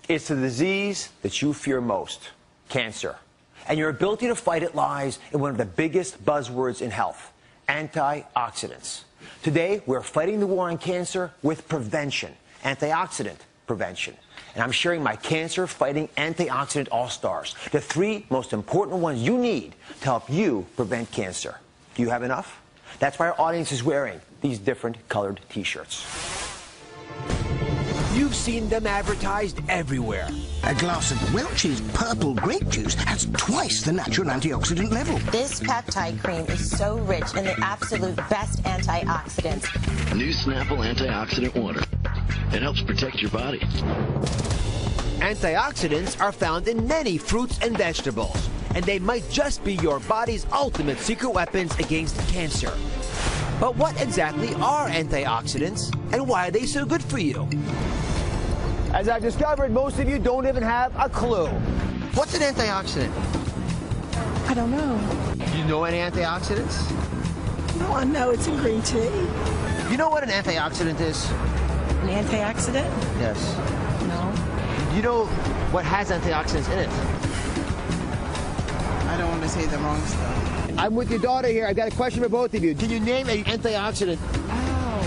It's the disease that you fear most, cancer. And your ability to fight it lies in one of the biggest buzzwords in health, antioxidants. Today, we're fighting the war on cancer with prevention, antioxidant prevention. And I'm sharing my cancer-fighting antioxidant all-stars, the 3 most important ones you need to help you prevent cancer. Do you have enough? That's why our audience is wearing these different colored T-shirts. You've seen them advertised everywhere. A glass of Welch's purple grape juice has twice the natural antioxidant level. This peptide cream is so rich in the absolute best antioxidants. New Snapple antioxidant water. It helps protect your body. Antioxidants are found in many fruits and vegetables, and they might just be your body's ultimate secret weapons against cancer. But what exactly are antioxidants, and why are they so good for you? As I've discovered, most of you don't even have a clue. What's an antioxidant? I don't know. Do you know any antioxidants? No, I know it's in green tea. Do you know what an antioxidant is? An antioxidant? Yes. No. Do you know what has antioxidants in it? I don't want to say the wrong stuff. I'm with your daughter here. I've got a question for both of you. Can you name an antioxidant? Oh.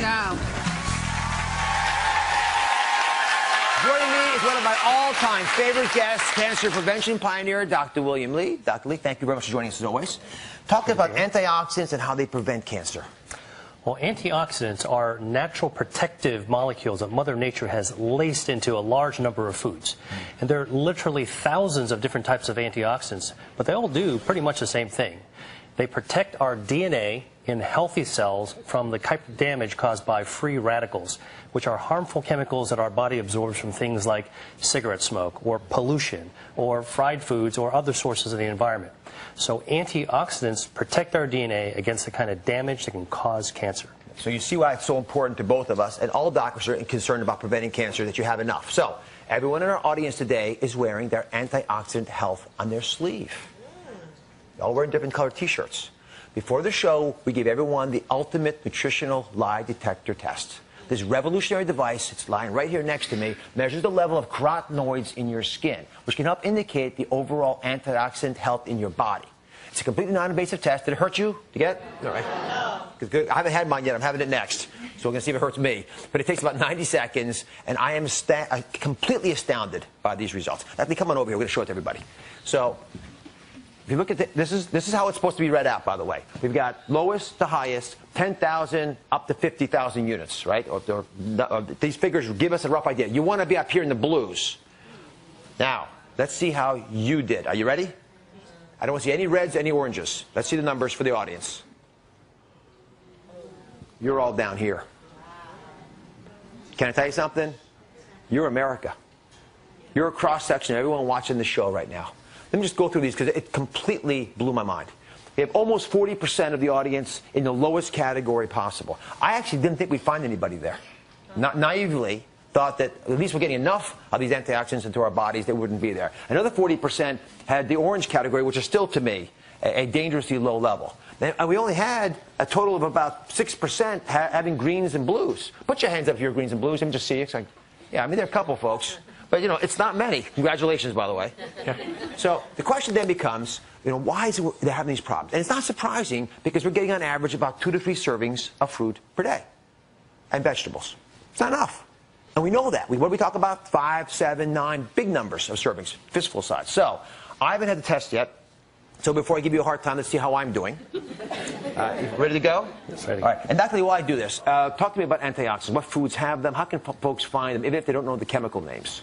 No. Joining me is one of my all-time favorite guests, cancer prevention pioneer, Dr. William Lee. Dr. Lee, thank you very much for joining us as always. Talk about antioxidants and how they prevent cancer. Well, antioxidants are natural protective molecules that Mother Nature has laced into a large number of foods. And there are literally thousands of different types of antioxidants, but they all do pretty much the same thing. They protect our DNA in healthy cells from the type of damage caused by free radicals, which are harmful chemicals that our body absorbs from things like cigarette smoke or pollution or fried foods or other sources of the environment. So antioxidants protect our DNA against the kind of damage that can cause cancer. So you see why it's so important to both of us, and all doctors are concerned about preventing cancer, that you have enough. So everyone in our audience today is wearing their antioxidant health on their sleeve. They're all wearing different colored T-shirts. Before the show, we gave everyone the ultimate nutritional lie detector test. This revolutionary device, it's lying right here next to me, measures the level of carotenoids in your skin, which can help indicate the overall antioxidant health in your body. It's a completely non-invasive test. Did it hurt you to get? All right. Good. I haven't had mine yet. I'm having it next. So we're going to see if it hurts me. But it takes about 90 seconds, and I am completely astounded by these results. Let me come on over here. We're going to show it to everybody. So if you look at this is how it's supposed to be read out, by the way. We've got lowest to highest, 10,000 up to 50,000 units, right? These figures give us a rough idea. You want to be up here in the blues. Now, let's see how you did. Are you ready? I don't want to see any reds, any oranges. Let's see the numbers for the audience. You're all down here. Can I tell you something? You're America. You're a cross-section of everyone watching the show right now. Let me just go through these because it completely blew my mind. We have almost 40% of the audience in the lowest category possible. I actually didn't think we'd find anybody there. Not naively thought that at least we're getting enough of these antioxidants into our bodies that wouldn't be there. Another 40% had the orange category, which is still, to me, a dangerously low level. And we only had a total of about 6% having greens and blues. Put your hands up if you're greens and blues. Let me just see. It's like, yeah, I mean, there are a couple folks. But, you know, it's not many. Congratulations, by the way. Yeah. So the question then becomes, you know, why is it they're having these problems? And it's not surprising because we're getting on average about 2 to 3 servings of fruit per day and vegetables. It's not enough. And we know that. What do we talk about? 5, 7, 9, big numbers of servings, fistful size. So I haven't had the test yet. So before I give you a hard time, let's see how I'm doing. Ready to go? Yes, ready. All right. And Dr. Lee, while I do this, talk to me about antioxidants. What foods have them? How can folks find them, even if they don't know the chemical names?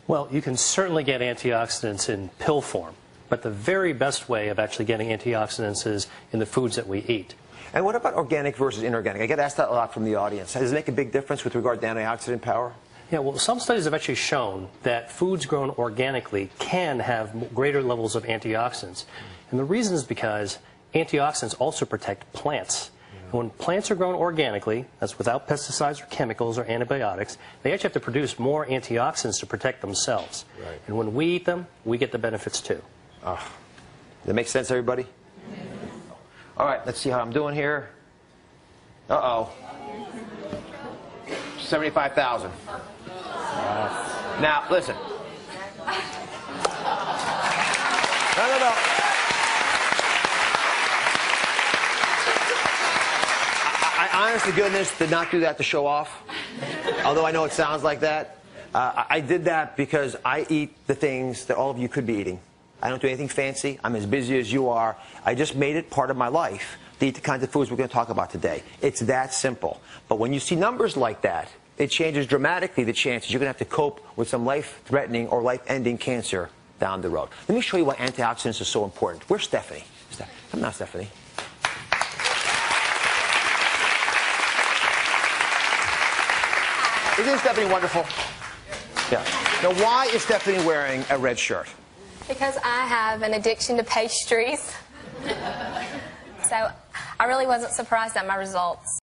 Well, you can certainly get antioxidants in pill form, but the very best way of actually getting antioxidants is in the foods that we eat. And what about organic versus inorganic? I get asked that a lot from the audience. Does it make a big difference with regard to antioxidant power? Yeah, well, some studies have actually shown that foods grown organically can have greater levels of antioxidants. And the reason is because antioxidants also protect plants. And when plants are grown organically, that's without pesticides or chemicals or antibiotics, they actually have to produce more antioxidants to protect themselves. Right. And when we eat them, we get the benefits too. Does that make sense, everybody? All right, let's see how I'm doing here. Uh-oh. 75,000. Now, listen. No. I honest to goodness did not do that to show off, although I know it sounds like that. I did that because I eat the things that all of you could be eating. I don't do anything fancy. I'm as busy as you are. I just made it part of my life to eat the kinds of foods we're going to talk about today. It's that simple. But when you see numbers like that, it changes dramatically the chances you're going to have to cope with some life-threatening or life-ending cancer down the road. Let me show you why antioxidants are so important. Where's Stephanie? Come now, Stephanie. Isn't Stephanie wonderful? Yeah. Now, why is Stephanie wearing a red shirt? Because I have an addiction to pastries. So I really wasn't surprised at my results.